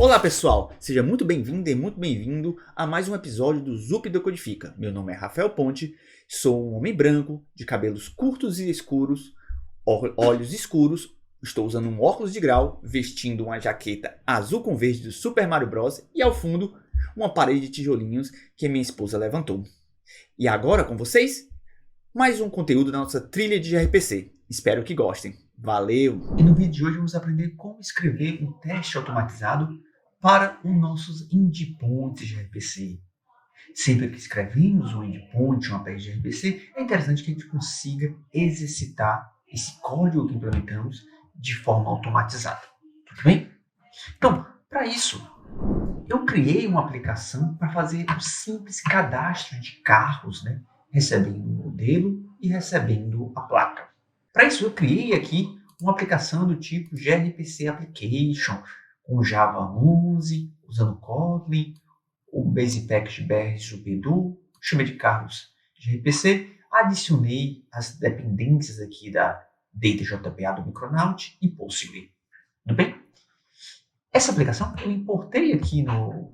Olá pessoal, seja muito bem-vindo e muito bem-vindo a mais um episódio do Zup Decodifica. Meu nome é Rafael Ponte, sou um homem branco, de cabelos curtos e escuros, olhos escuros, estou usando um óculos de grau, vestindo uma jaqueta azul com verde do Super Mario Bros. E ao fundo, uma parede de tijolinhos que minha esposa levantou. E agora com vocês, mais um conteúdo da nossa trilha de gRPC. Espero que gostem. Valeu! E no vídeo de hoje vamos aprender como escrever um teste automatizado para os nossos endpoints de gRPC. Sempre que escrevemos um endpoint, uma peça de gRPC, é interessante que a gente consiga exercitar esse código que implementamos de forma automatizada. Tudo bem? Então, para isso, eu criei uma aplicação para fazer um simples cadastro de carros, recebendo o modelo e recebendo a placa. Para isso, eu criei aqui uma aplicação do tipo gRPC Application, com Java 11, usando Kotlin, o Base Package BR Subdo, chamei de carros gRPC, adicionei as dependências aqui da DataJPA do Micronaut e Postgre. Tudo bem? Essa aplicação eu importei aqui no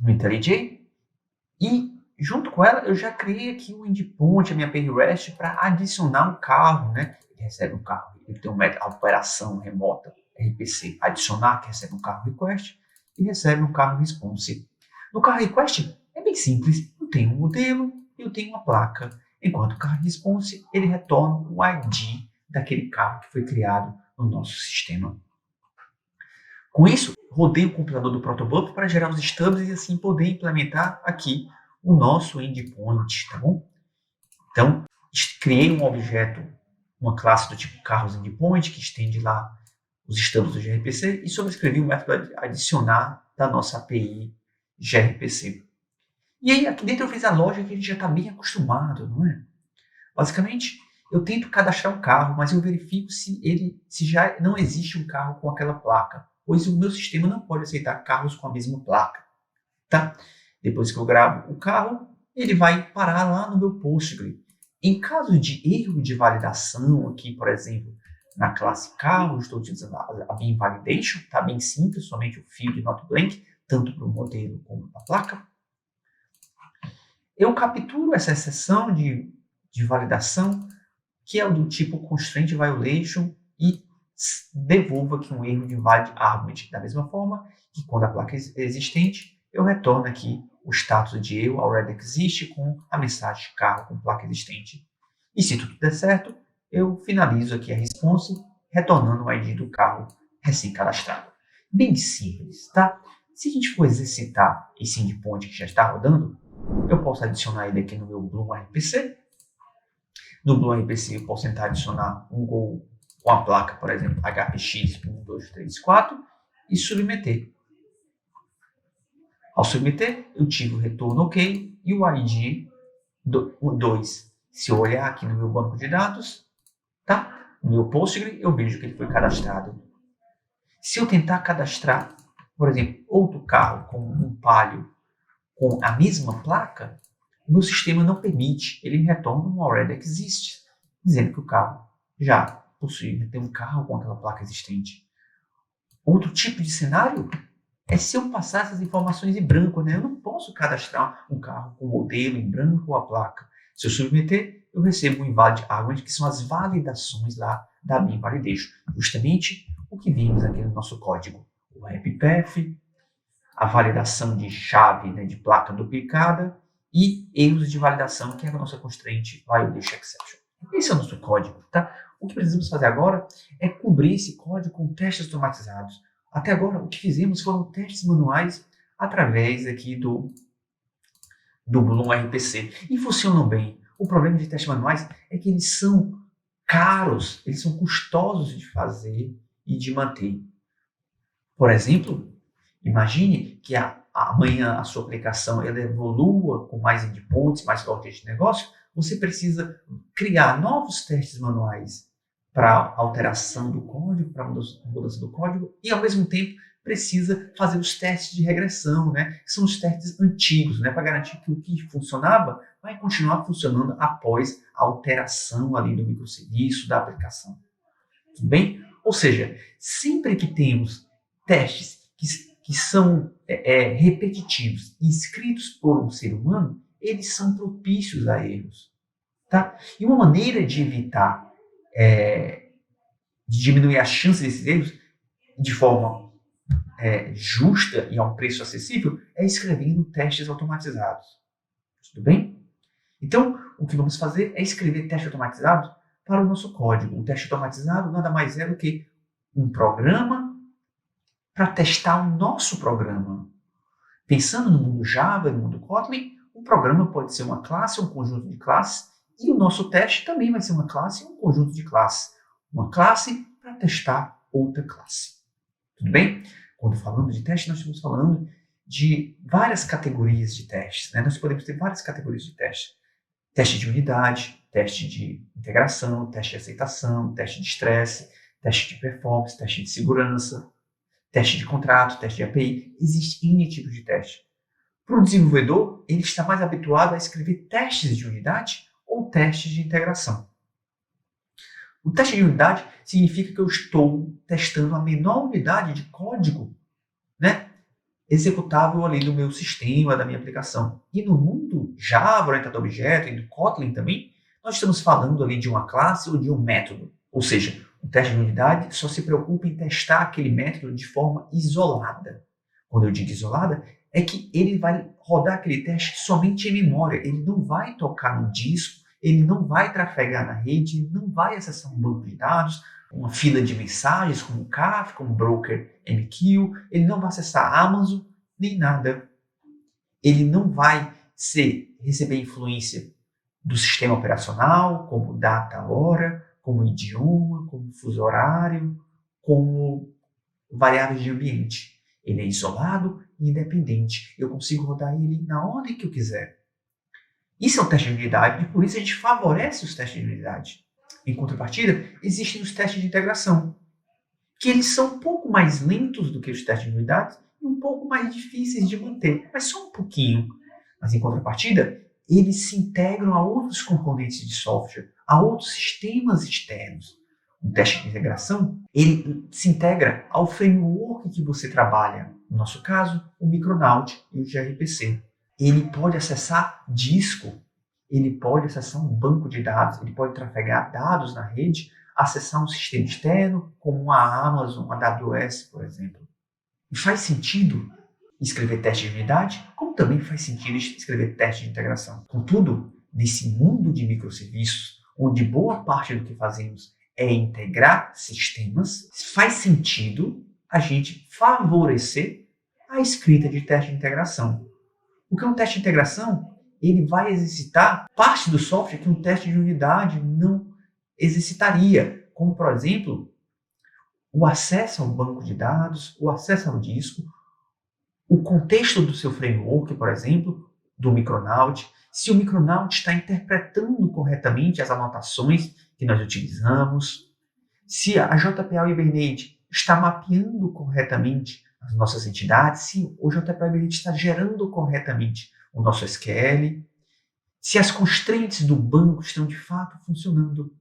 IntelliJ e junto com ela eu já criei aqui um endpoint, a minha API REST, para adicionar um carro, Ele recebe um carro, ele tem uma operação remota RPC adicionar, que recebe um carro request e recebe um carro response. No carro request é bem simples, eu tenho um modelo e eu tenho uma placa, enquanto o carro response ele retorna o ID daquele carro que foi criado no nosso sistema. Com isso, rodei o compilador do protobuf para gerar os stubs e assim poder implementar aqui o nosso endpoint, tá bom? Então, criei um objeto, uma classe do tipo carros endpoint, que estende lá os stubs do gRPC, e sobrescrevi o método adicionar da nossa API gRPC. E aí, aqui dentro eu fiz a lógica que a gente já está bem acostumado, não é? Basicamente, eu tento cadastrar um carro, mas eu verifico se já não existe um carro com aquela placa, pois o meu sistema não pode aceitar carros com a mesma placa, tá? Depois que eu gravo o carro, ele vai parar lá no meu Postgre. Em caso de erro de validação, aqui, por exemplo, na classe carro, estou utilizando a bin validation, tá bem simples, somente o field not blank, tanto para o modelo como para a placa. Eu capturo essa exceção de validação, que é o do tipo constraint violation, e devolvo aqui um erro de valid argument. Da mesma forma que quando a placa é existente, eu retorno aqui o status de eu already existe com a mensagem de carro com placa existente. E se tudo der certo, eu finalizo aqui a response, retornando o ID do carro recém-cadastrado. Bem simples, tá? Se a gente for exercitar esse endpoint que já está rodando, eu posso adicionar ele aqui no meu Bloom RPC. No Bloom RPC eu posso tentar adicionar um Go com a placa, por exemplo, HPX 1234 e submeter. Ao submeter, eu tive o retorno OK e o ID 2. Se eu olhar aqui no meu banco de dados, tá? No meu Postgre, eu vejo que ele foi cadastrado. Se eu tentar cadastrar, por exemplo, outro carro com um Palio com a mesma placa, o meu sistema não permite. Ele me retorna um already exists, dizendo que o carro já possui, tem um carro com aquela placa existente. Outro tipo de cenário é se eu passar essas informações em branco, Eu não posso cadastrar um carro com o modelo em branco ou a placa. Se eu submeter, eu recebo um invalid argument, que são as validações lá da bin validation. Justamente o que vimos aqui no nosso código. O RPPath, a validação de chave, de placa duplicada e erros de validação, que é a nossa constraint violation exception. Esse é o nosso código, tá? O que precisamos fazer agora é cobrir esse código com testes automatizados. Até agora, o que fizemos foram testes manuais através aqui do Bloom RPC. E funcionam bem. O problema de testes manuais é que eles são caros, eles são custosos de fazer e de manter. Por exemplo, imagine que amanhã a sua aplicação ela evolua com mais endpoints, mais lógica de negócio, você precisa criar novos testes manuais para alteração do código, para mudança do código, e ao mesmo tempo precisa fazer os testes de regressão, que são os testes antigos, para garantir que o que funcionava vai continuar funcionando após a alteração ali do microserviço, da aplicação. Tudo bem? Ou seja, sempre que temos testes que são repetitivos e escritos por um ser humano, eles são propícios a erros. Tá? E uma maneira de evitar, de diminuir a chance desses erros de forma justa e a um preço acessível, é escrevendo testes automatizados. Tudo bem? Então, o que vamos fazer é escrever testes automatizados para o nosso código. O teste automatizado nada mais é do que um programa para testar o nosso programa. Pensando no mundo Java e no mundo Kotlin, um programa pode ser uma classe, um conjunto de classes, e o nosso teste também vai ser uma classe e um conjunto de classes. Uma classe para testar outra classe. Tudo bem? Quando falamos de teste, nós estamos falando de várias categorias de testes. Né? Nós podemos ter várias categorias de teste. Teste de unidade, teste de integração, teste de aceitação, teste de estresse, teste de performance, teste de segurança, teste de contrato, teste de API. Existem N tipos de teste. Para o desenvolvedor, ele está mais habituado a escrever testes de unidade ou testes de integração. O teste de unidade significa que eu estou testando a menor unidade de código, né, executável ali no meu sistema, da minha aplicação. E no mundo Java, orientado a objeto, e do Kotlin também, nós estamos falando ali de uma classe ou de um método. Ou seja, o teste de unidade só se preocupa em testar aquele método de forma isolada. Quando eu digo isolada, é que ele vai rodar aquele teste somente em memória. Ele não vai tocar no disco, ele não vai trafegar na rede, ele não vai acessar um banco de dados, uma fila de mensagens como o Kafka, como o Broker MQ, ele não vai acessar a Amazon, nem nada. Ele não vai receber influência do sistema operacional, como data, hora, como idioma, como fuso horário, como variáveis de ambiente. Ele é isolado e independente. Eu consigo rodar ele na ordem que eu quiser. Isso é um teste de unidade e por isso a gente favorece os testes de unidade. Em contrapartida, existem os testes de integração, que eles são um pouco mais lentos do que os testes de unidade e um pouco mais difíceis de manter, mas só um pouquinho. Mas em contrapartida, eles se integram a outros componentes de software, a outros sistemas externos. Um teste de integração, ele se integra ao framework que você trabalha. No nosso caso, o Micronaut e o gRPC. Ele pode acessar disco, ele pode acessar um banco de dados, ele pode trafegar dados na rede, acessar um sistema externo, como a Amazon, a AWS, por exemplo. E faz sentido escrever teste de unidade, como também faz sentido escrever teste de integração. Contudo, nesse mundo de microserviços, onde boa parte do que fazemos é integrar sistemas, faz sentido a gente favorecer a escrita de teste de integração. Porque um teste de integração, ele vai exercitar parte do software que um teste de unidade não exercitaria, como, por exemplo, o acesso ao banco de dados, o acesso ao disco, o contexto do seu framework, por exemplo, do Micronaut, se o Micronaut está interpretando corretamente as anotações que nós utilizamos, se a JPA Hibernate está mapeando corretamente as nossas entidades, se o JPA Hibernate está gerando corretamente o nosso SQL, se as constraints do banco estão de fato funcionando.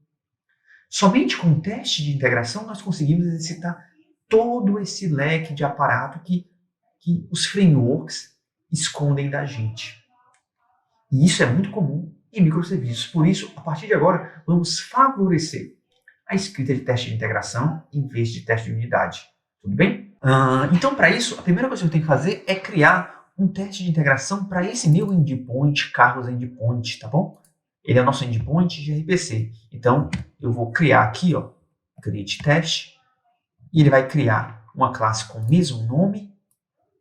Somente com o teste de integração nós conseguimos exercitar todo esse leque de aparato que os frameworks escondem da gente. E isso é muito comum em microserviços. Por isso, a partir de agora, vamos favorecer a escrita de teste de integração em vez de teste de unidade. Tudo bem? Então, para isso, a primeira coisa que eu tenho que fazer é criar um teste de integração para esse meu endpoint, Carlos Endpoint, tá bom? Ele é o nosso endpoint de gRPC. Então, eu vou criar aqui, ó, create test, e ele vai criar uma classe com o mesmo nome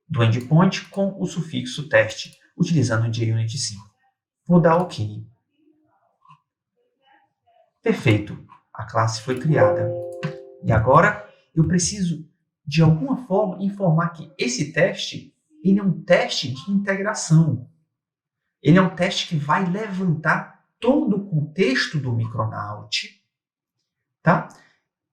do endpoint com o sufixo teste, utilizando o JUnit 5. Vou dar OK. Perfeito. A classe foi criada. E agora eu preciso, de alguma forma, informar que esse teste ele é um teste de integração. Ele é um teste que vai levantar todo o contexto do Micronaut, tá?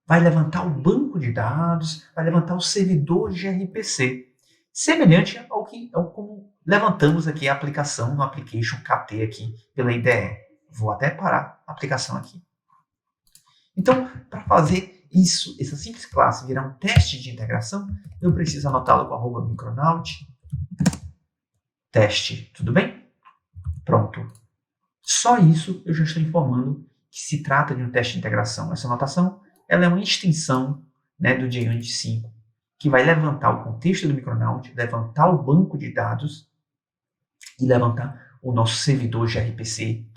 Vai levantar o banco de dados, vai levantar o servidor de gRPC, semelhante ao como levantamos aqui a aplicação no application KT aqui pela IDE. Vou até parar a aplicação aqui. Então, para fazer essa simples classe virar um teste de integração, eu preciso anotá-lo com @micronaut teste, tudo bem? Pronto. Só isso eu já estou informando que se trata de um teste de integração. Essa anotação ela é uma extensão, né, do JUnit 5, que vai levantar o contexto do Micronaut, levantar o banco de dados e levantar o nosso servidor gRPC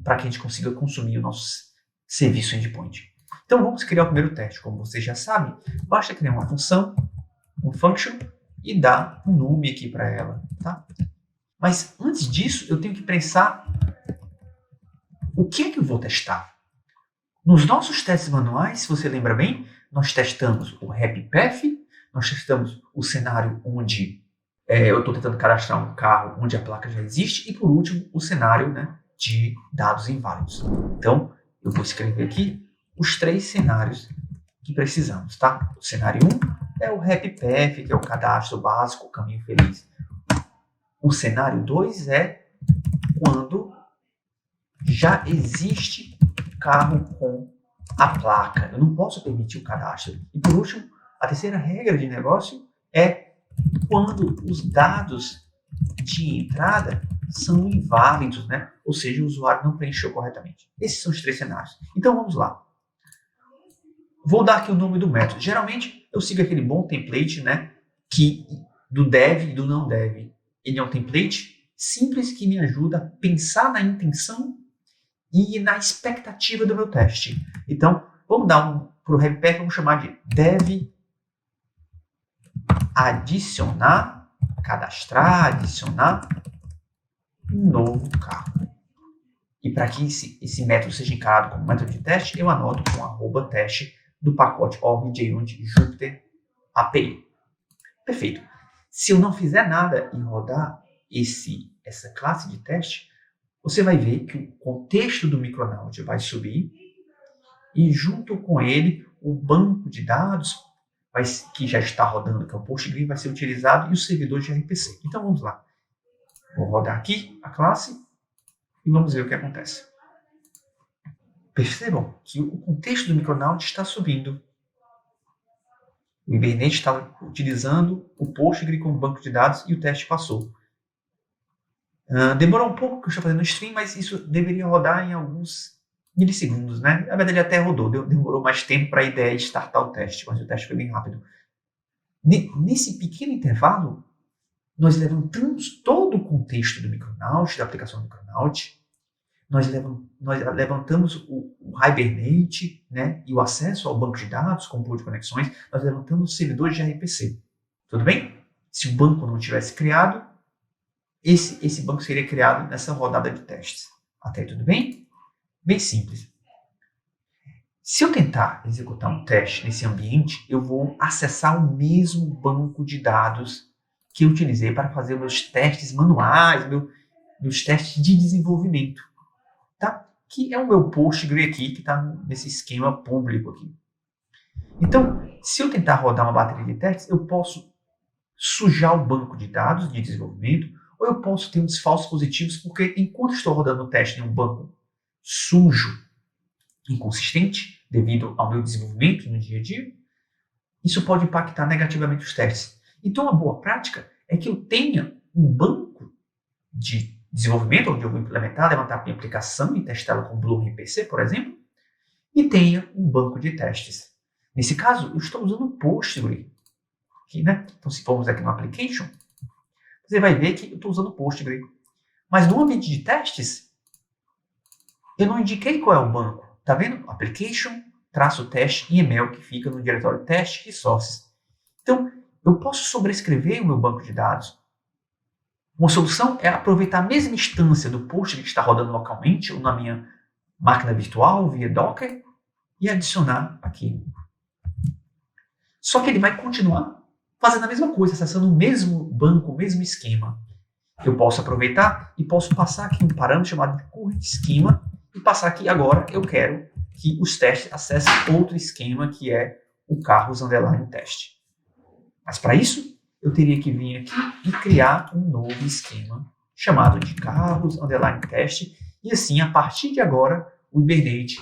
para que a gente consiga consumir o nosso serviço endpoint. Então vamos criar o primeiro teste. Como vocês já sabem, basta criar uma função, um function, e dar um nome aqui para ela. Tá? Mas antes disso, eu tenho que pensar o que é que eu vou testar. Nos nossos testes manuais, se você lembra bem, nós testamos o HappyPath, nós testamos o cenário onde eu estou tentando cadastrar um carro onde a placa já existe, e por último, o cenário, né, de dados inválidos. Então, eu vou escrever aqui os 3 cenários que precisamos. Tá? O cenário 1 é o HappyPath, que é o cadastro básico, o caminho feliz. O cenário 2 é quando já existe carro com a placa. Eu não posso permitir o cadastro. E por último, a terceira regra de negócio é quando os dados de entrada são inválidos, né? Ou seja, o usuário não preencheu corretamente. Esses são os 3 cenários. Então vamos lá. Vou dar aqui o nome do método. Geralmente eu sigo aquele bom template, né, do dev e do não dev. Ele é um template simples que me ajuda a pensar na intenção e na expectativa do meu teste. Então, vamos dar para o HappyPath, vamos chamar de dev adicionar um novo carro. E para que esse método seja encarado como método de teste, eu anoto com @teste do pacote org.junit Jupyter API. Perfeito. Se eu não fizer nada e rodar essa classe de teste, você vai ver que o contexto do Micronaut vai subir e junto com ele o banco de dados que já está rodando, que é o Postgre, vai ser utilizado e o servidor de gRPC. Então vamos lá. Vou rodar aqui a classe e vamos ver o que acontece. Percebam que o contexto do Micronaut está subindo. O Hibernate está utilizando o Postgre como banco de dados e o teste passou. Demorou um pouco que eu estou fazendo o stream, mas isso deveria rodar em alguns milissegundos, né? Na verdade, ele até rodou. Demorou mais tempo para a ideia de startar o teste, mas o teste foi bem rápido. Nesse pequeno intervalo, nós levantamos todo o contexto do Micronaut, da aplicação do Micronaut. Nós levantamos o Hibernate, né, e o acesso ao banco de dados com pool de conexões. Nós levantamos o servidor de gRPC. Tudo bem? Se o banco não tivesse criado, esse banco seria criado nessa rodada de testes. Até aí tudo bem? Bem simples. Se eu tentar executar um teste nesse ambiente, eu vou acessar o mesmo banco de dados que eu utilizei para fazer meus testes manuais, meus testes de desenvolvimento. Tá? Que é o meu Postgre aqui, que está nesse esquema público aqui. Então, se eu tentar rodar uma bateria de testes, eu posso sujar o banco de dados de desenvolvimento, ou eu posso ter uns falsos positivos, porque enquanto estou rodando o teste em um banco sujo, inconsistente, devido ao meu desenvolvimento no dia a dia, isso pode impactar negativamente os testes. Então, a boa prática é que eu tenha um banco de desenvolvimento, onde eu vou implementar, levantar a minha aplicação e testá-la com BlueRPC, por exemplo, e tenha um banco de testes. Nesse caso, eu estou usando o Postgre. Aqui, né? Então, se formos aqui no Application, você vai ver que eu estou usando o Postgre. Mas no ambiente de testes, eu não indiquei qual é o banco. Está vendo? Application, -teste YML, que fica no diretório teste e sources. Então, eu posso sobrescrever o meu banco de dados. Uma solução é aproveitar a mesma instância do Postgre que está rodando localmente ou na minha máquina virtual via Docker e adicionar aqui. Só que ele vai continuar fazendo a mesma coisa, acessando o mesmo banco, o mesmo esquema. Eu posso aproveitar e posso passar aqui um parâmetro chamado de current schema e passar aqui agora, eu quero que os testes acessem outro esquema que é o carros underline teste. Mas para isso, eu teria que vir aqui e criar um novo esquema chamado de carros underline teste e assim, a partir de agora, o Hibernate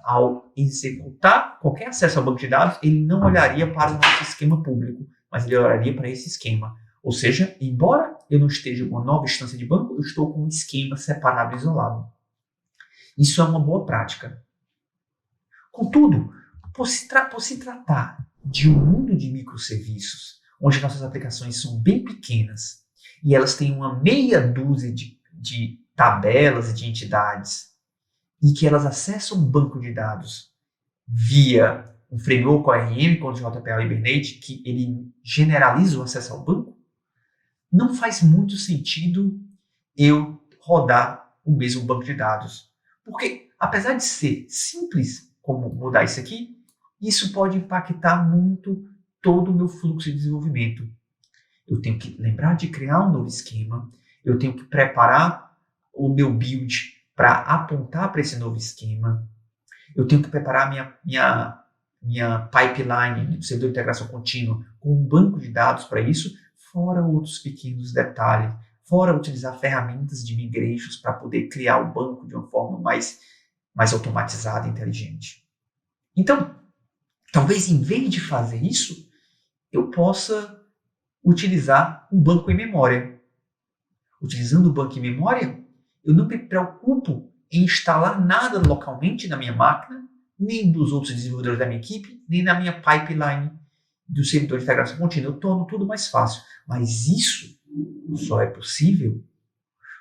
ao executar qualquer acesso ao banco de dados, ele não olharia para o nosso esquema público, mas ele olharia para esse esquema. Ou seja, embora eu não esteja com uma nova instância de banco, eu estou com um esquema separado e isolado. Isso é uma boa prática. Contudo, por se tratar de um mundo de microserviços, onde nossas aplicações são bem pequenas e elas têm uma meia dúzia de tabelas e de entidades, e que elas acessam um banco de dados via um framework ORM, como o JPA Hibernate, que ele generaliza o acesso ao banco, não faz muito sentido eu rodar o mesmo banco de dados. Porque, apesar de ser simples como mudar isso aqui, isso pode impactar muito todo o meu fluxo de desenvolvimento. Eu tenho que lembrar de criar um novo esquema, eu tenho que preparar o meu build para apontar para esse novo esquema, eu tenho que preparar minha pipeline do servidor de integração contínua com um banco de dados para isso, fora outros pequenos detalhes, fora utilizar ferramentas de migrations para poder criar o banco de uma forma mais automatizada e inteligente. Então, talvez em vez de fazer isso, eu possa utilizar um banco em memória. Utilizando o banco em memória, eu não me preocupo em instalar nada localmente na minha máquina, nem dos outros desenvolvedores da minha equipe, nem na minha pipeline do servidor de integração contínua. Eu torno tudo mais fácil. Mas isso só é possível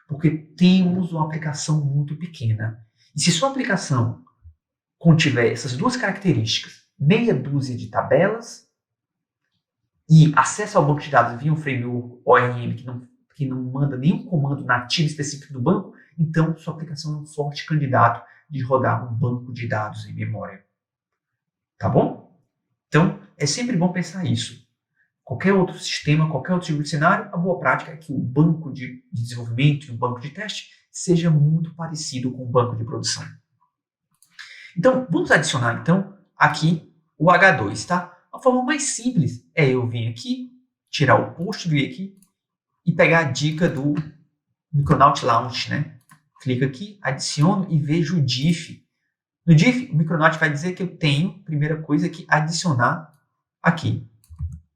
porque temos uma aplicação muito pequena. E se sua aplicação contiver essas duas características, meia dúzia de tabelas e acesso ao banco de dados via um framework ORM que não manda nenhum comando nativo específico do banco, então sua aplicação é um forte candidato de rodar um banco de dados em memória. Tá bom? Então, é sempre bom pensar isso. Qualquer outro sistema, qualquer outro tipo de cenário, a boa prática é que o banco de desenvolvimento e o banco de teste seja muito parecido com o banco de produção. Então, vamos adicionar aqui o H2, tá? A forma mais simples é eu vir aqui, tirar o Postgre aqui e pegar a dica do Micronaut Launch, né? Clico aqui, adiciono e vejo o diff. No diff, o Micronaut vai dizer que eu tenho, primeira coisa, que adicionar aqui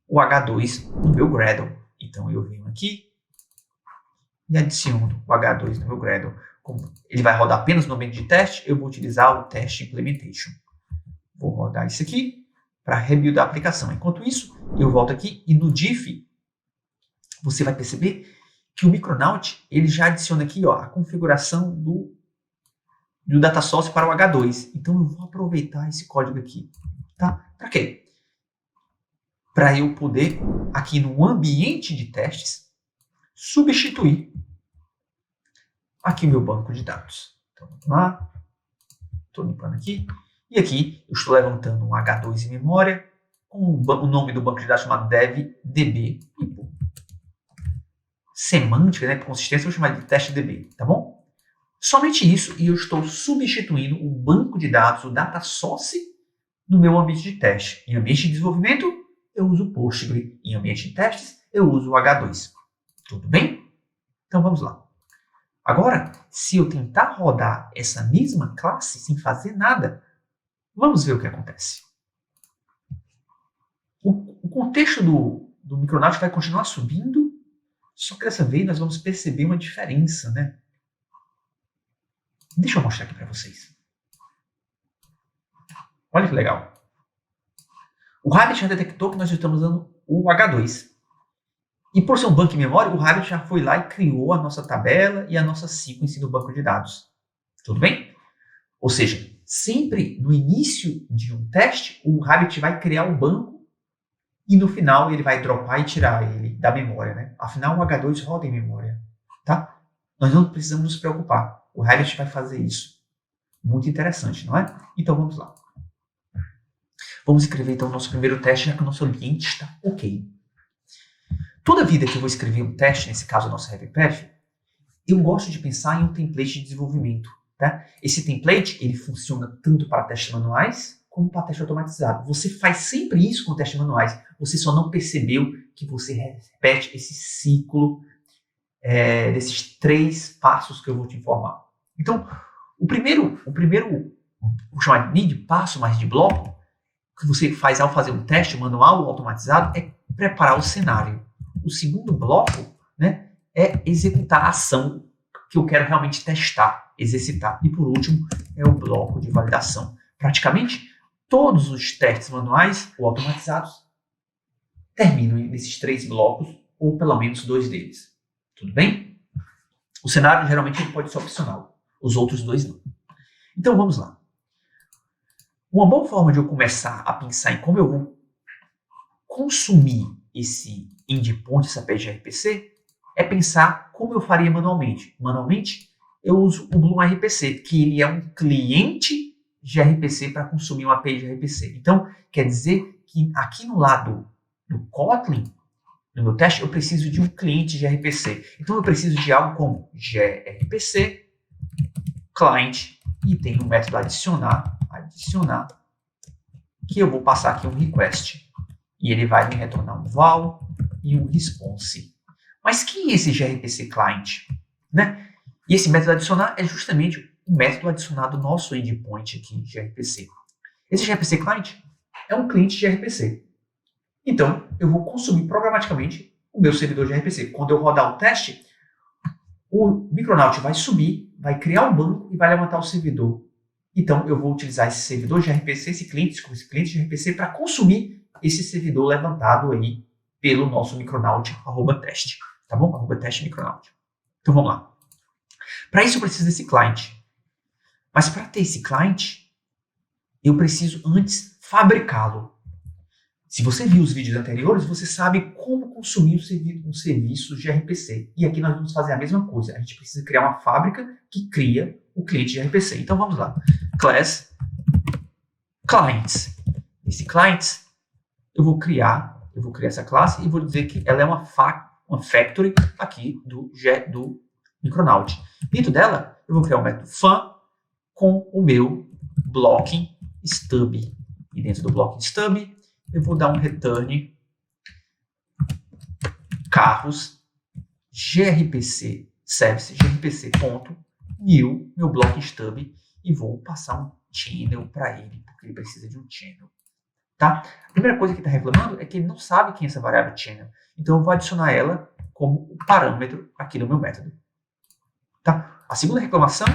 o H2 no meu Gradle. Então, eu venho aqui e adiciono o H2 no meu Gradle. Como ele vai rodar apenas no ambiente de teste, eu vou utilizar o Test Implementation. Vou rodar isso aqui para rebuildar a aplicação. Enquanto isso, eu volto aqui e no diff, você vai perceber que o Micronaut ele já adiciona aqui a configuração do data source para o H2. Então, eu vou aproveitar esse código aqui. Tá? Para quê? Para eu poder, aqui no ambiente de testes, substituir aqui meu banco de dados. Então, vamos lá. Estou limpando aqui. E aqui eu estou levantando um H2 em memória com o nome do banco de dados chamado devdb. Semântica, né, por consistência, eu vou chamar de testdb, tá bom? Somente isso e eu estou substituindo o banco de dados, o data source, no meu ambiente de teste. Em ambiente de desenvolvimento, eu uso o Postgre. Em ambiente de testes, eu uso o H2. Tudo bem? Então vamos lá. Agora, se eu tentar rodar essa mesma classe sem fazer nada, vamos ver o que acontece. O contexto do Micronaut vai continuar subindo, só que dessa vez nós vamos perceber uma diferença, né? Deixa eu mostrar aqui para vocês. Olha que legal. O Rabbit já detectou que nós estamos usando o H2. E por ser um banco em memória, o Rabbit já foi lá e criou a nossa tabela e a nossa sequence do banco de dados. Tudo bem? Ou seja, sempre no início de um teste, o Rabbit vai criar o banco e no final ele vai dropar e tirar ele da memória, né? Afinal, o H2 roda em memória, tá? Nós não precisamos nos preocupar. O Rabbit vai fazer isso. Muito interessante, não é? Então vamos lá. Vamos escrever então o nosso primeiro teste, já que o nosso ambiente está ok. Toda vida que eu vou escrever um teste, nesse caso o nosso HeavyPath, eu gosto de pensar em um template de desenvolvimento. Tá? Esse template ele funciona tanto para testes manuais como para teste automatizado. Você faz sempre isso com testes manuais. Você só não percebeu que você repete esse ciclo desses 3 passos que eu vou te informar. Então, o primeiro vou chamar nem de passo, mas de bloco, o que você faz ao fazer um teste manual ou automatizado é preparar o cenário. O segundo bloco, né, é executar a ação que eu quero realmente testar, exercitar. E por último, é o bloco de validação. Praticamente todos os testes manuais ou automatizados terminam nesses 3 blocos, ou pelo menos 2 deles. Tudo bem? O cenário geralmente ele pode ser opcional, os outros 2 não. Então vamos lá. Uma boa forma de eu começar a pensar em como eu vou consumir esse endpoint, essa page gRPC, é pensar como eu faria manualmente. Manualmente, eu uso o Bloom RPC, que ele é um cliente gRPC para consumir uma page gRPC. Então, quer dizer que aqui no lado do Kotlin, no meu teste, eu preciso de um cliente gRPC. Então, eu preciso de algo como gRPC, client, e tem um método adicionar, que eu vou passar aqui um request. E ele vai me retornar um val e um response. Mas quem é esse gRPC client? Né? E esse método adicionar é justamente o método adicionado do nosso endpoint aqui, gRPC. Esse gRPC client é um cliente gRPC. Então, eu vou consumir programaticamente o meu servidor gRPC. Quando eu rodar o teste, o Micronaut vai subir, vai criar um banco e vai levantar o servidor. Então, eu vou utilizar esse servidor gRPC, esse cliente gRPC, para consumir esse servidor levantado aí pelo nosso Micronaut @teste, tá bom? @teste Micronaut. Então, vamos lá. Para isso, eu preciso desse client. Mas para ter esse client, eu preciso antes fabricá-lo. Se você viu os vídeos anteriores, você sabe como consumir um serviço gRPC. E aqui nós vamos fazer a mesma coisa. A gente precisa criar uma fábrica que cria o cliente gRPC. Então vamos lá. Class clients. Esse clients, eu vou criar essa classe e vou dizer que ela é uma factory aqui do Micronaut. Dentro dela, eu vou criar um método fun com o meu blocking stub. E dentro do blocking stub, eu vou dar um return carros gRPC service gRPC.new, meu block stub, e vou passar um channel para ele, porque ele precisa de um channel. Tá? A primeira coisa que está reclamando é que ele não sabe quem é essa variável channel. Então eu vou adicionar ela como parâmetro aqui no meu método. Tá? A segunda reclamação,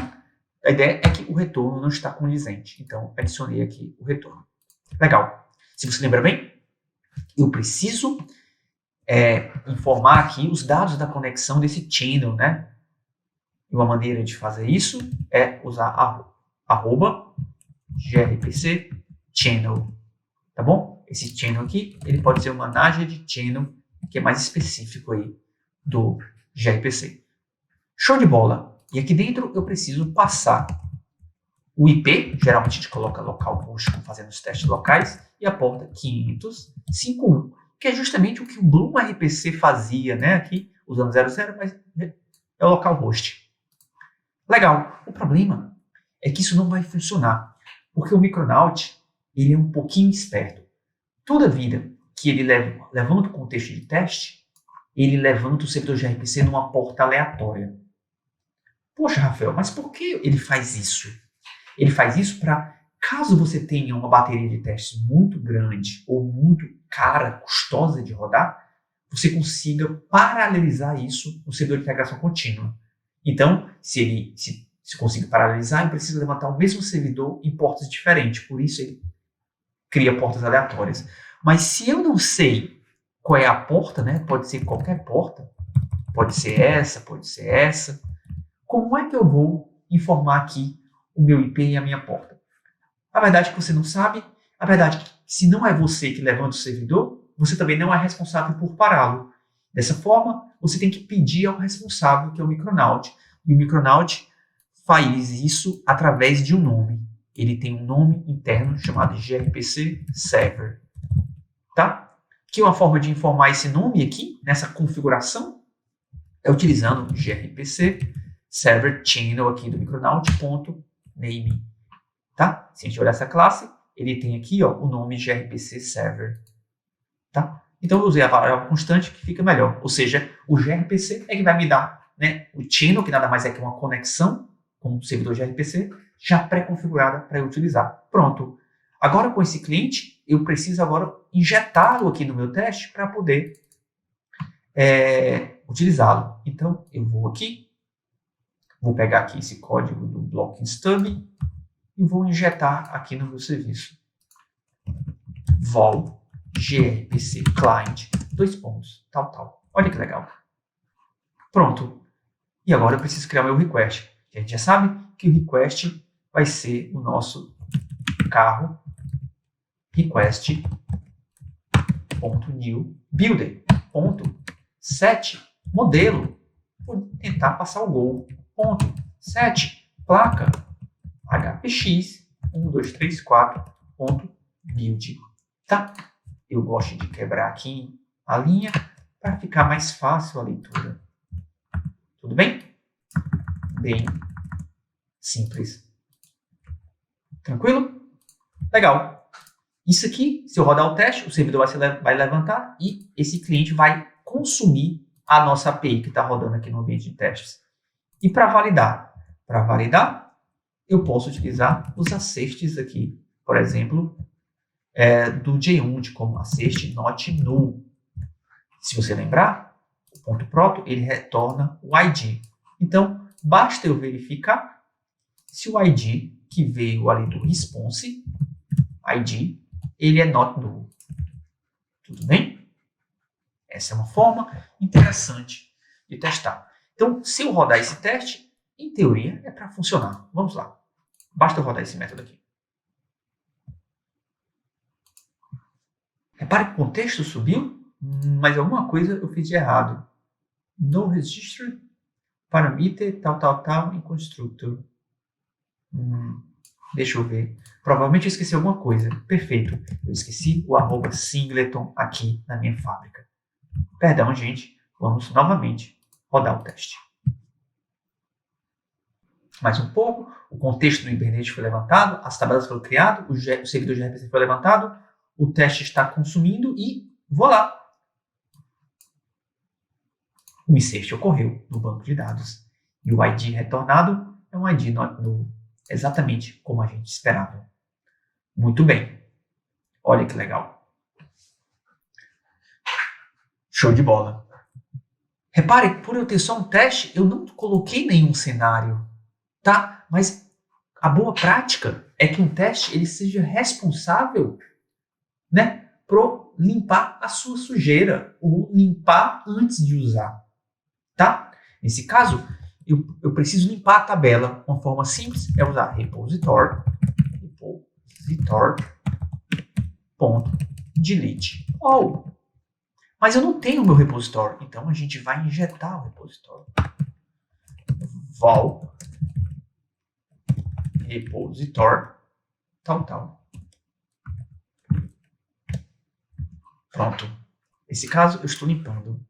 a ideia é que o retorno não está condizente. Então adicionei aqui o retorno. Legal. Se você lembra bem, eu preciso informar aqui os dados da conexão desse channel, né? E uma maneira de fazer isso é usar @grpc channel, tá bom? Esse channel aqui, ele pode ser uma managed channel, que é mais específico aí do gRPC. Show de bola! E aqui dentro eu preciso passar o IP, geralmente a gente coloca localhost, fazendo os testes locais, e a porta 500.51, que é justamente o que o Bloom RPC fazia, né? Aqui, usando 00, mas é o localhost. Legal. O problema é que isso não vai funcionar, porque o Micronaut, ele é um pouquinho esperto. Toda vida que ele levanta o contexto de teste, ele levanta o servidor gRPC numa porta aleatória. Poxa, Rafael, mas por que ele faz isso? Ele faz isso para, caso você tenha uma bateria de testes muito grande ou muito cara, custosa de rodar, você consiga paralelizar isso no servidor de integração contínua. Então, se conseguir paralelizar, ele precisa levantar o mesmo servidor em portas diferentes. Por isso, ele cria portas aleatórias. Mas se eu não sei qual é a porta, né? Pode ser qualquer porta. Pode ser essa, pode ser essa. Como é que eu vou informar aqui o meu IP e a minha porta? A verdade é que você não sabe. A verdade é que se não é você que levanta o servidor, você também não é responsável por pará-lo. Dessa forma, você tem que pedir ao responsável, que é o Micronaut. E o Micronaut faz isso através de um nome. Ele tem um nome interno chamado gRPC Server. Tá? Que uma forma de informar esse nome aqui, nessa configuração, é utilizando gRPC Server Channel aqui do Micronaut.name. Tá? Se a gente olhar essa classe, ele tem aqui o nome gRPC Server. Tá? Então eu usei a variável constante, que fica melhor. Ou seja, o gRPC é que vai me dar, né, o channel, que nada mais é que uma conexão com o servidor gRPC, já pré-configurada para eu utilizar. Pronto. Agora, com esse cliente, eu preciso agora injetá-lo aqui no meu teste para poder utilizá-lo. Então, eu vou aqui, vou pegar aqui esse código do blocking stub e vou injetar aqui no meu serviço. vol grpc client, tal. Olha que legal. Pronto. E agora eu preciso criar o meu request. A gente já sabe que o request vai ser o nosso carro request.new builder. Set modelo. Vou tentar passar o gol. Set placa hpx 1234.build. Tá? Eu gosto de quebrar aqui a linha para ficar mais fácil a leitura. Tudo bem? Bem simples. Tranquilo? Legal. Isso aqui, se eu rodar o teste, o servidor vai levantar e esse cliente vai consumir a nossa API que está rodando aqui no ambiente de testes. E para validar? Para validar, eu posso utilizar os assistes aqui. Por exemplo, do JUnit como assist not null. Se você lembrar, o ponto proto, ele retorna o ID. Então, basta eu verificar se o ID que veio ali do response, ID, ele é not null. Tudo bem? Essa é uma forma interessante de testar. Então, se eu rodar esse teste, em teoria, é para funcionar. Vamos lá. Basta eu rodar esse método aqui. Repare que o contexto subiu, mas alguma coisa eu fiz de errado. No register parameter tal em constructor. Deixa eu ver. Provavelmente eu esqueci alguma coisa. Perfeito. Eu esqueci o @singleton aqui na minha fábrica. Perdão, gente. Vamos novamente rodar o teste. Mais um pouco. O contexto do Hibernate foi levantado. As tabelas foram criadas. O servidor de gRPC foi levantado. O teste está consumindo e vou lá. O insert ocorreu no banco de dados. E o ID retornado é um ID not null. Exatamente como a gente esperava. Muito bem. Olha que legal. Show de bola. Repare, por eu ter só um teste, eu não coloquei nenhum cenário. Tá? Mas a boa prática é que um teste ele seja responsável, né, por limpar a sua sujeira ou limpar antes de usar. Tá? Nesse caso, eu preciso limpar a tabela. Uma forma simples é usar repository.delete all. Mas eu não tenho o meu repositório, então a gente vai injetar o repositório. Vol repositório tal. Pronto. Nesse caso, eu estou limpando.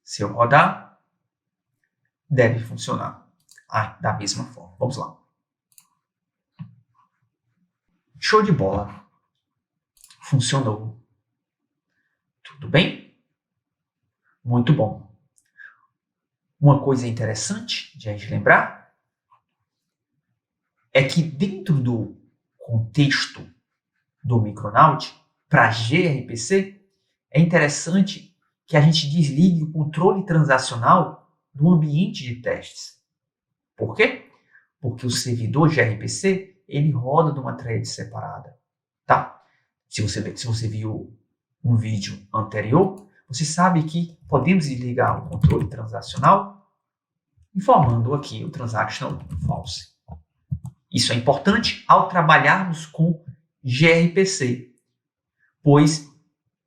Se eu rodar, deve funcionar da mesma forma. Vamos lá. Show de bola. Funcionou. Tudo bem? Muito bom. Uma coisa interessante de a gente lembrar é que dentro do contexto do Micronaut, para gRPC, é interessante que a gente desligue o controle transacional do ambiente de testes. Por quê? Porque o servidor gRPC, ele roda numa thread separada. Tá? Se você viu um vídeo anterior, você sabe que podemos desligar o controle transacional informando aqui o transactional false. Isso é importante ao trabalharmos com gRPC, pois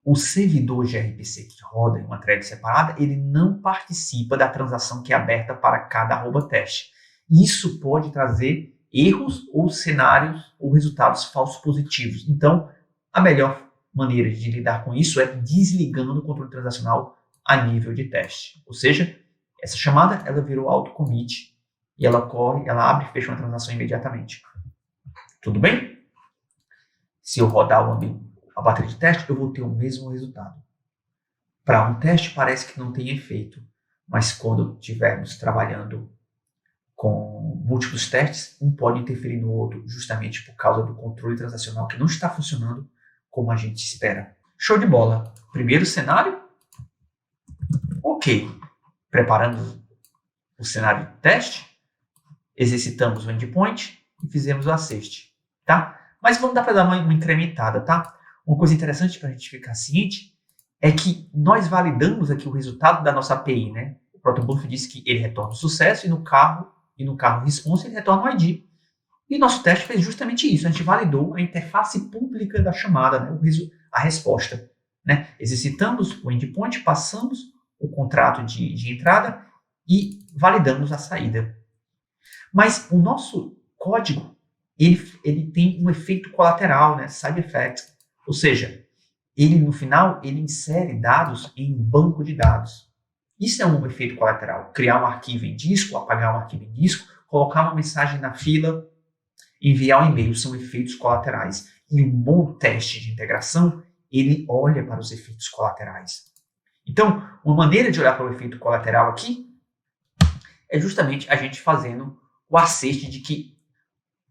o servidor gRPC que roda em uma thread separada, ele não participa da transação que é aberta para cada @teste. Isso pode trazer erros ou cenários ou resultados falsos positivos. Então, a melhor maneira de lidar com isso é desligando o controle transacional a nível de teste. Ou seja, essa chamada ela virou auto-commit e ela abre e fecha uma transação imediatamente. Tudo bem? Se eu rodar a bateria de teste, eu vou ter o mesmo resultado. Para um teste parece que não tem efeito, mas quando estivermos trabalhando com múltiplos testes, um pode interferir no outro justamente por causa do controle transacional que não está funcionando como a gente espera. Show de bola. Primeiro cenário. Ok. Preparando o cenário de teste. Exercitamos o endpoint e fizemos o assist. Tá? Mas vamos dar para dar uma incrementada. Tá? Uma coisa interessante para a gente ficar ciente é que nós validamos aqui o resultado da nossa API. Né? O Protobuf disse que ele retorna o sucesso e no carro response ele retorna o ID. E nosso teste fez justamente isso. A gente validou a interface pública da chamada, né? A resposta. Né? Exercitamos o endpoint, passamos o contrato de entrada e validamos a saída. Mas o nosso código, ele tem um efeito colateral, né? Side effect. Ou seja, ele no final, ele insere dados em um banco de dados. Isso é um efeito colateral. Criar um arquivo em disco, apagar um arquivo em disco, colocar uma mensagem na fila, enviar um e-mail, são efeitos colaterais. E um bom teste de integração, ele olha para os efeitos colaterais. Então, uma maneira de olhar para o efeito colateral aqui é justamente a gente fazendo o assist de que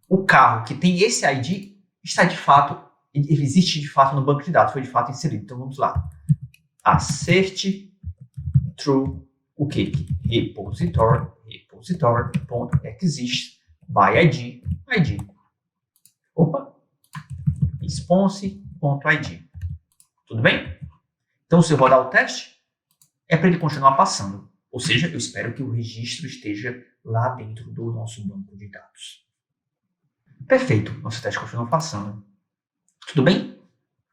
o carro que tem esse ID está de fato, ele existe de fato no banco de dados, foi de fato inserido. Então, vamos lá. Assist through o que? repository.exist by ID. Opa! Response.id. Tudo bem? Então, se eu rodar o teste, é para ele continuar passando. Ou seja, eu espero que o registro esteja lá dentro do nosso banco de dados. Perfeito. Nosso teste continua passando. Tudo bem?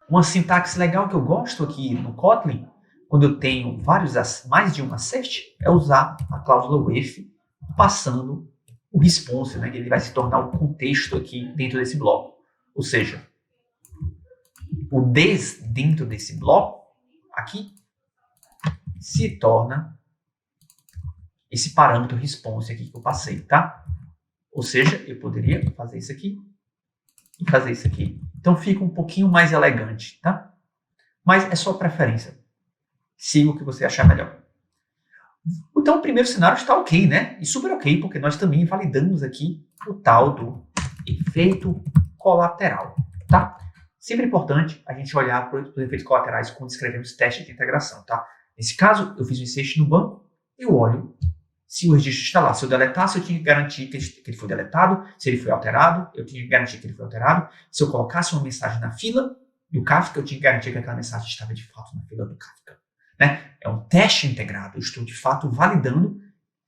Uma sintaxe legal que eu gosto aqui no Kotlin, quando eu tenho mais de um assert, é usar a cláusula if passando o response, né? Ele vai se tornar o contexto aqui dentro desse bloco. Ou seja, o des dentro desse bloco aqui se torna esse parâmetro response aqui que eu passei, tá? Ou seja, eu poderia fazer isso aqui e fazer isso aqui. Então fica um pouquinho mais elegante, tá? Mas é só preferência. Siga o que você achar melhor. Então o primeiro cenário está ok, né? E super ok, porque nós também validamos aqui o tal do efeito colateral, tá? Sempre importante a gente olhar para os efeitos colaterais quando escrevemos teste de integração, tá? Nesse caso, eu fiz um insert no banco, eu olho se o registro está lá. Se eu deletasse, eu tinha que garantir que ele foi deletado. Se ele foi alterado, eu tinha que garantir que ele foi alterado. Se eu colocasse uma mensagem na fila do Kafka, eu tinha que garantir que aquela mensagem estava de fato na fila do Kafka. Né? É um teste integrado. Eu estou de fato validando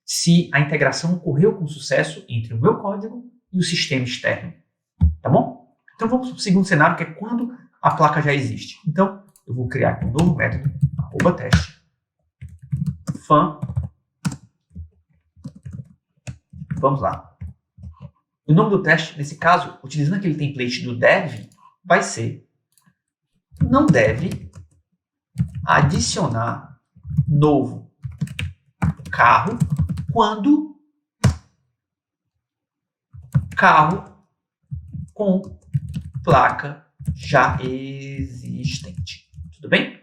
se a integração ocorreu com sucesso entre o meu código e o sistema externo. Tá bom? Então vamos para o segundo cenário, que é quando a placa já existe. Então, eu vou criar aqui um novo método, @teste, fan. Vamos lá. O nome do teste, nesse caso, utilizando aquele template do dev, vai ser não deve adicionar novo carro quando carro com placa já existente. Tudo bem?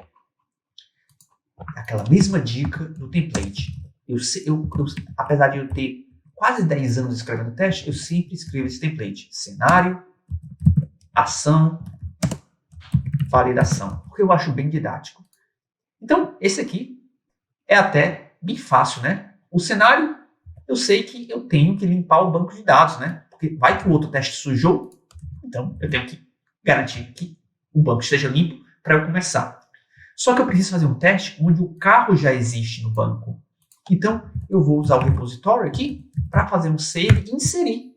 Aquela mesma dica do template. Apesar de eu ter quase 10 anos escrevendo teste, eu sempre escrevo esse template. Cenário, ação, validação. Porque eu acho bem didático. Então, esse aqui é até bem fácil, né? O cenário, eu sei que eu tenho que limpar o banco de dados, né? Porque vai que o outro teste sujou, então eu tenho que garantir que o banco esteja limpo para eu começar. Só que eu preciso fazer um teste onde o carro já existe no banco. Então, eu vou usar o repository aqui para fazer um save e inserir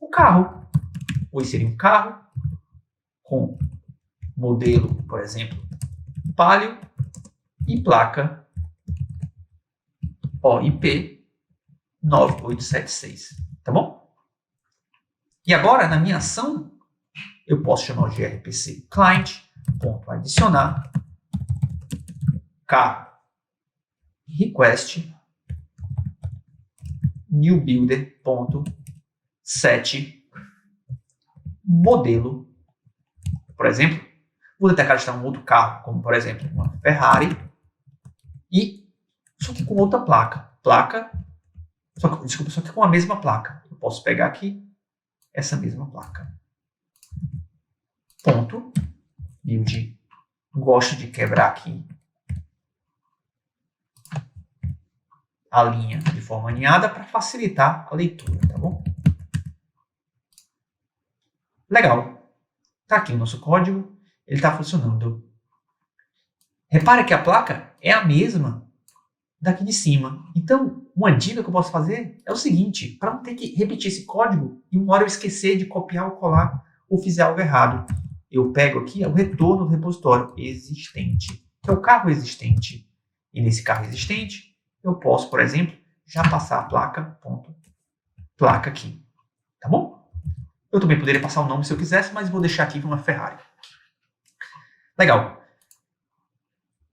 o carro. Vou inserir um carro com modelo, por exemplo, Palio e placa OIP 9876. Tá bom? E agora, na minha ação, eu posso chamar o gRPC client.adicionar carro request newbuilder.set modelo. Por exemplo, vou detectar que está um outro carro, como por exemplo uma Ferrari, e só que com outra placa Só que com a mesma placa. Eu posso pegar aqui essa mesma placa. Ponto. Build. Gosto de quebrar aqui a linha de forma alinhada para facilitar a leitura, tá bom? Legal. Tá aqui o nosso código. Ele está funcionando. Repara que a placa é a mesma daqui de cima. Então, uma dica que eu posso fazer é o seguinte, para não ter que repetir esse código e uma hora eu esquecer de copiar ou colar ou fizer algo errado. Eu pego aqui o retorno do repositório existente, que é o carro existente. E nesse carro existente, eu posso, por exemplo, já passar a placa aqui. Tá bom? Eu também poderia passar o nome se eu quisesse, mas vou deixar aqui com uma Ferrari. Legal.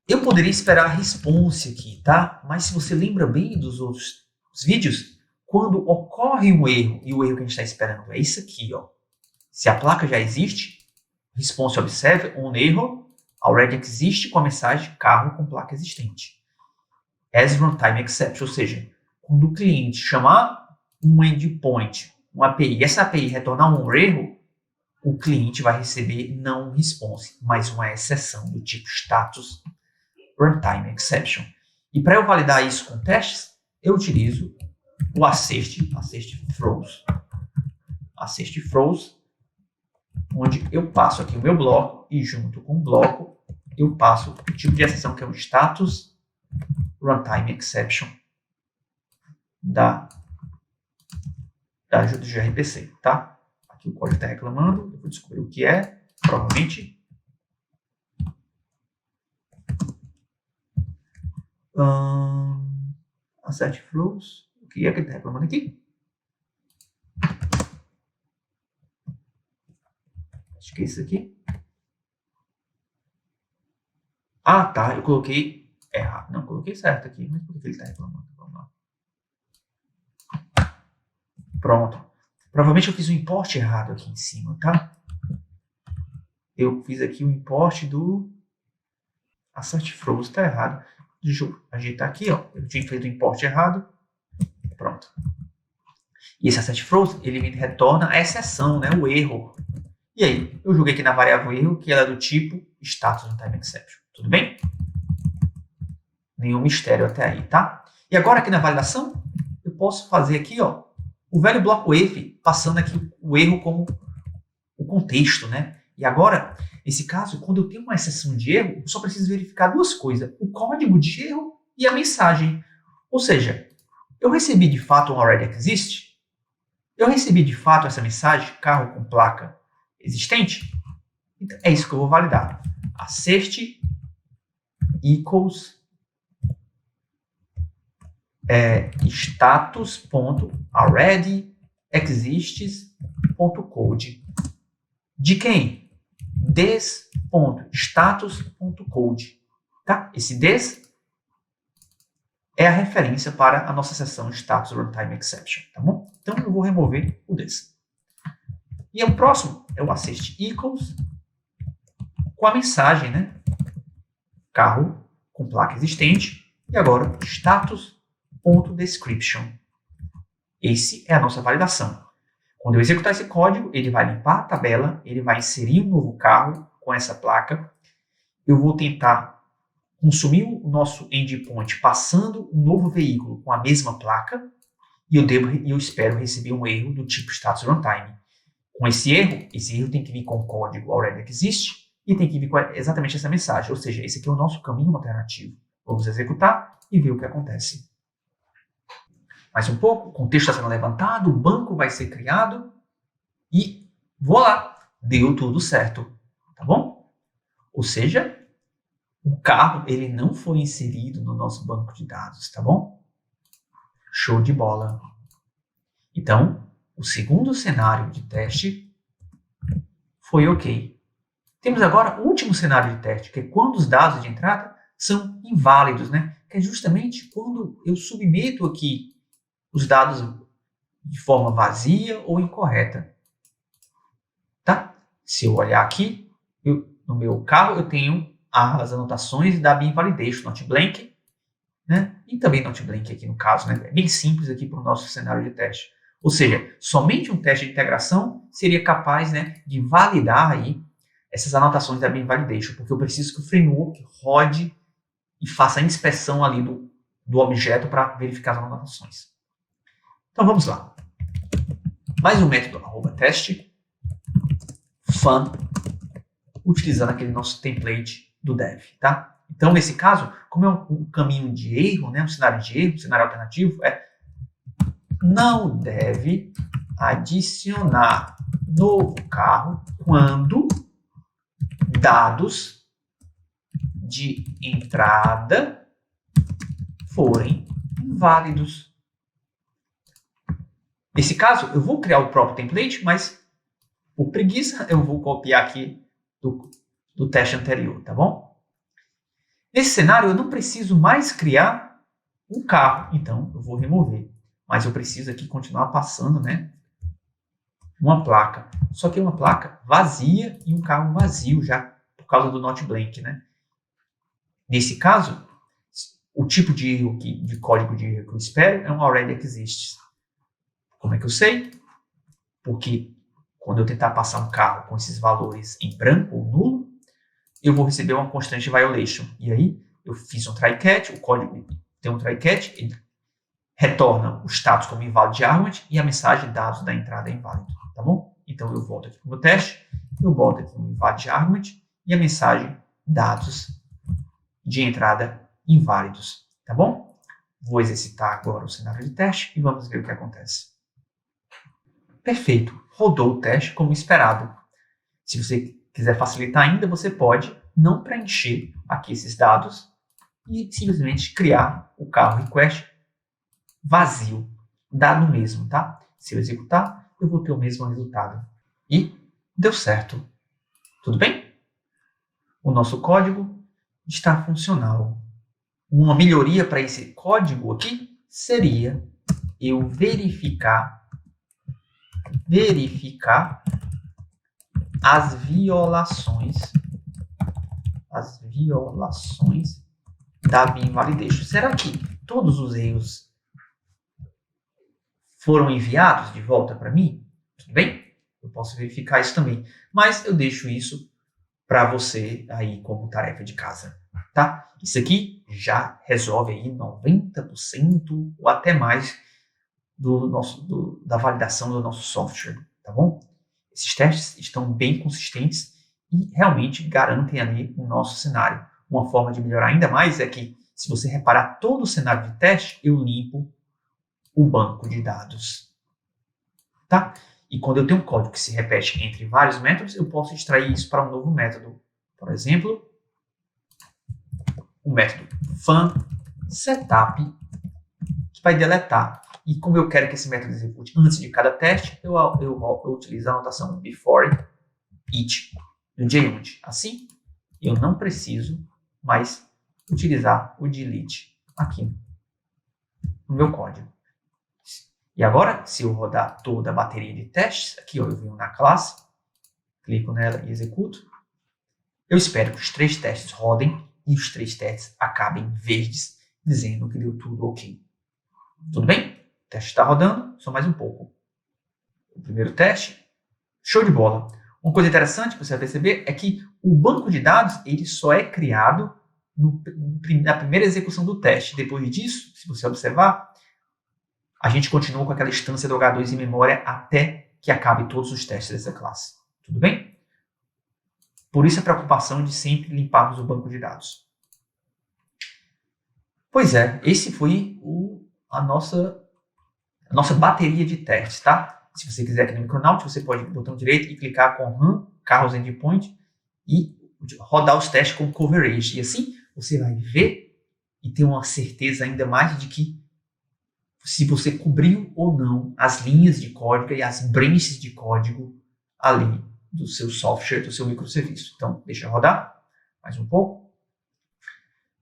Eu poderia esperar a response aqui, tá? Mas se você lembra bem dos outros vídeos, quando ocorre um erro, e o erro que a gente está esperando é isso aqui, ó. Se a placa já existe, response observe um erro already existe com a mensagem carro com placa existente. As runtime exception, ou seja, quando o cliente chamar um endpoint, uma API, e essa API retornar um erro, o cliente vai receber não um response, mas uma exceção do tipo status runtime exception. E para eu validar isso com testes, eu utilizo o assist throws, onde eu passo aqui o meu bloco e junto com o bloco eu passo o tipo de exceção que é o status runtime exception da ajuda de gRPC, tá? Aqui o código está reclamando, eu vou descobrir o que é, provavelmente. Assert flows, o que é que ele está reclamando aqui? Acho que é isso aqui. Ah, tá, eu coloquei errado. Não, coloquei certo aqui, mas por que ele está reclamando? Vamos lá. Pronto. Provavelmente eu fiz um import errado aqui em cima, tá? Eu fiz aqui o import do assert flows, está errado. Deixa eu ajeitar aqui, ó. Eu tinha feito o import errado. Pronto. E esse assert flows, ele me retorna a exceção, né? O erro. E aí, eu joguei aqui na variável erro, que ela é do tipo status runtime exception. Tudo bem? Nenhum mistério até aí, tá? E agora aqui na validação, eu posso fazer aqui, ó, o velho bloco if, passando aqui o erro como o contexto, né? E agora, nesse caso, quando eu tenho uma exceção de erro, eu só preciso verificar duas coisas: o código de erro e a mensagem. Ou seja, eu recebi de fato um already exist? Eu recebi de fato essa mensagem, carro com placa existente? Então, é isso que eu vou validar. Assert equals status.alreadyExists.code. De quem? This.status.code. Tá? Esse this é a referência para a nossa seção status runtime exception, tá bom? Então eu vou remover o this. E o próximo é o assert equals com a mensagem, né? Carro com placa existente. E agora status.description. Esse é a nossa validação. Quando eu executar esse código, ele vai limpar a tabela, ele vai inserir um novo carro com essa placa. Eu vou tentar consumir o nosso endpoint passando um novo veículo com a mesma placa e eu espero receber um erro do tipo status runtime. Com esse erro tem que vir com o código already exist e tem que vir com exatamente essa mensagem. Ou seja, esse aqui é o nosso caminho alternativo. Vamos executar e ver o que acontece. Mais um pouco, o contexto está sendo levantado, o banco vai ser criado e voilá, deu tudo certo, tá bom? Ou seja, o carro ele não foi inserido no nosso banco de dados, tá bom? Show de bola. Então, o segundo cenário de teste foi ok. Temos agora o último cenário de teste, que é quando os dados de entrada são inválidos, né? Que é justamente quando eu submeto aqui os dados de forma vazia ou incorreta. Tá? Se eu olhar aqui, no meu carro eu tenho as anotações da bin validation, not blank, né? E também NotBlank aqui no caso, né? É bem simples aqui para o nosso cenário de teste. Ou seja, somente um teste de integração seria capaz, né, de validar aí essas anotações da Beam Validation, porque eu preciso que o framework rode e faça a inspeção ali do objeto para verificar as anotações. Então vamos lá. Mais um método @teste fun, utilizando aquele nosso template do dev, tá? Então, nesse caso, como é um caminho de erro, né, um cenário de erro, um cenário alternativo, não deve adicionar novo carro quando dados de entrada forem inválidos. Nesse caso, eu vou criar o próprio template, mas por preguiça eu vou copiar aqui do teste anterior, tá bom? Nesse cenário, eu não preciso mais criar um carro, então eu vou remover. Mas eu preciso aqui continuar passando, né, uma placa. Só que é uma placa vazia e um carro vazio já, por causa do NotBlank, né? Nesse caso, o tipo de erro de código de erro que eu espero é um already exists. Como é que eu sei? Porque quando eu tentar passar um carro com esses valores em branco ou nulo, eu vou receber uma constante violation. E aí, eu fiz um try-catch, o código tem um try-catch, ele retorna o status como invalid argument e a mensagem dados da entrada é inválido, tá bom? Então, eu volto aqui para o meu teste, eu boto aqui um invalid argument e a mensagem dados de entrada inválidos, tá bom? Vou exercitar agora o cenário de teste e vamos ver o que acontece. Perfeito, rodou o teste como esperado. Se você quiser facilitar ainda, você pode não preencher aqui esses dados e simplesmente criar o carro request vazio, dado mesmo, tá? Se eu executar, eu vou ter o mesmo resultado. E deu certo. Tudo bem? O nosso código está funcional. Uma melhoria para esse código aqui seria eu verificar as violações da Beam Validation. Será que todos os erros foram enviados de volta para mim? Tudo bem? Eu posso verificar isso também. Mas eu deixo isso para você aí como tarefa de casa, tá? Isso aqui já resolve aí 90% ou até mais da validação do nosso software, tá bom? Esses testes estão bem consistentes e realmente garantem ali o nosso cenário. Uma forma de melhorar ainda mais é que, se você reparar todo o cenário de teste, eu limpo o banco de dados, tá? E quando eu tenho um código que se repete entre vários métodos, eu posso extrair isso para um novo método. Por exemplo, o método funSetup, que vai deletar. E como eu quero que esse método execute antes de cada teste, eu utilizo a anotação before each do JUnit. Assim, eu não preciso mais utilizar o delete aqui no meu código. E agora, se eu rodar toda a bateria de testes, aqui ó, eu venho na classe, clico nela e executo. Eu espero que os 3 testes rodem e os 3 testes acabem verdes, dizendo que deu tudo ok. Tudo bem? O teste está rodando, só mais um pouco. O primeiro teste, show de bola. Uma coisa interessante que você vai perceber é que o banco de dados ele só é criado na primeira execução do teste. Depois disso, se você observar, a gente continua com aquela instância do H2 em memória até que acabe todos os testes dessa classe. Tudo bem? Por isso a preocupação de sempre limparmos o banco de dados. Pois é, esse foi a nossa bateria de testes, tá? Se você quiser aqui no Micronaut, você pode botão direito e clicar com Run, Carros Endpoint, e rodar os testes com Coverage. E assim você vai ver e ter uma certeza ainda mais de que se você cobriu ou não as linhas de código e as branches de código ali do seu software, do seu microserviço. Então, deixa eu rodar mais um pouco.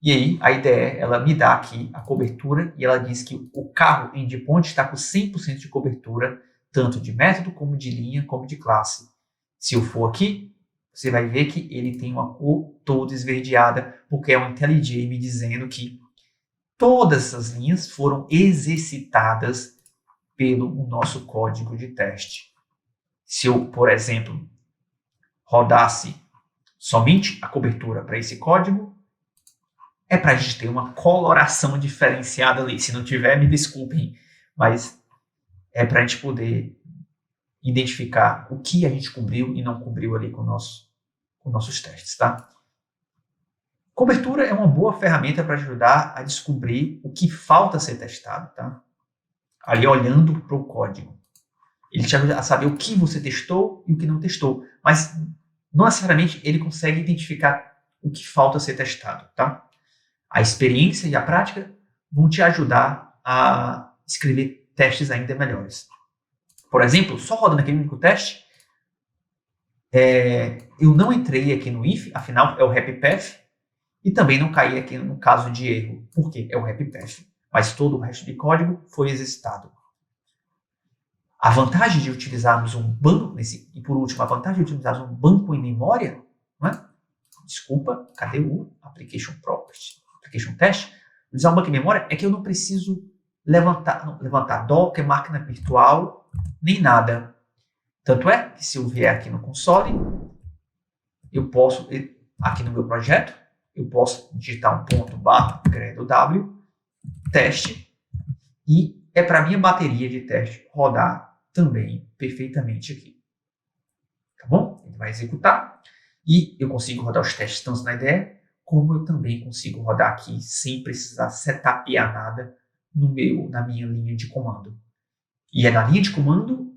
E aí, a IDE, ela me dá aqui a cobertura e ela diz que o carro endpoint está com 100% de cobertura, tanto de método, como de linha, como de classe. Se eu for aqui, você vai ver que ele tem uma cor toda esverdeada, porque é um IntelliJ me dizendo que Todas essas linhas foram exercitadas pelo nosso código de teste. Se eu, por exemplo, rodasse somente a cobertura para esse código, é para a gente ter uma coloração diferenciada ali. Se não tiver, me desculpem, mas é para a gente poder identificar o que a gente cobriu e não cobriu ali com nossos testes, tá? Cobertura é uma boa ferramenta para ajudar a descobrir o que falta ser testado, tá? Ali olhando para o código. Ele te ajuda a saber o que você testou e o que não testou, mas não necessariamente ele consegue identificar o que falta ser testado, tá? A experiência e a prática vão te ajudar a escrever testes ainda melhores. Por exemplo, só rodando aquele único teste, eu não entrei aqui no if, afinal é o happy path, e também não caí aqui no caso de erro, porque é o happy path, mas todo o resto de código foi exercitado. A vantagem de utilizarmos um banco, e por último, a vantagem de utilizarmos um banco em memória, não é? Desculpa, cadê o Application Property? Application Test? Utilizar um banco em memória é que eu não preciso levantar Docker, máquina virtual, nem nada. Tanto é que se eu vier aqui no console, eu posso, aqui no meu projeto, eu posso digitar um ponto /w, teste, e é para a minha bateria de teste rodar também perfeitamente aqui. Tá bom? Ele vai executar e eu consigo rodar os testes tanto na IDE, como eu também consigo rodar aqui sem precisar setupear nada na minha linha de comando. E é na linha de comando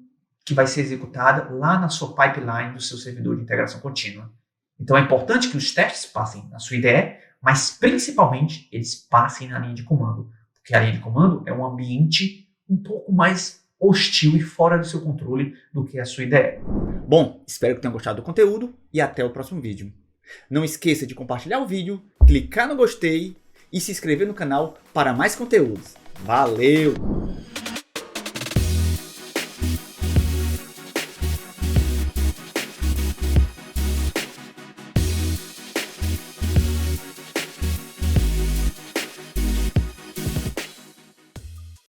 que vai ser executada lá na sua pipeline do seu servidor de integração contínua. Então é importante que os testes passem na sua IDE, mas principalmente eles passem na linha de comando, porque a linha de comando é um ambiente um pouco mais hostil e fora do seu controle do que a sua IDE. Bom, espero que tenham gostado do conteúdo e até o próximo vídeo. Não esqueça de compartilhar o vídeo, clicar no gostei e se inscrever no canal para mais conteúdos. Valeu!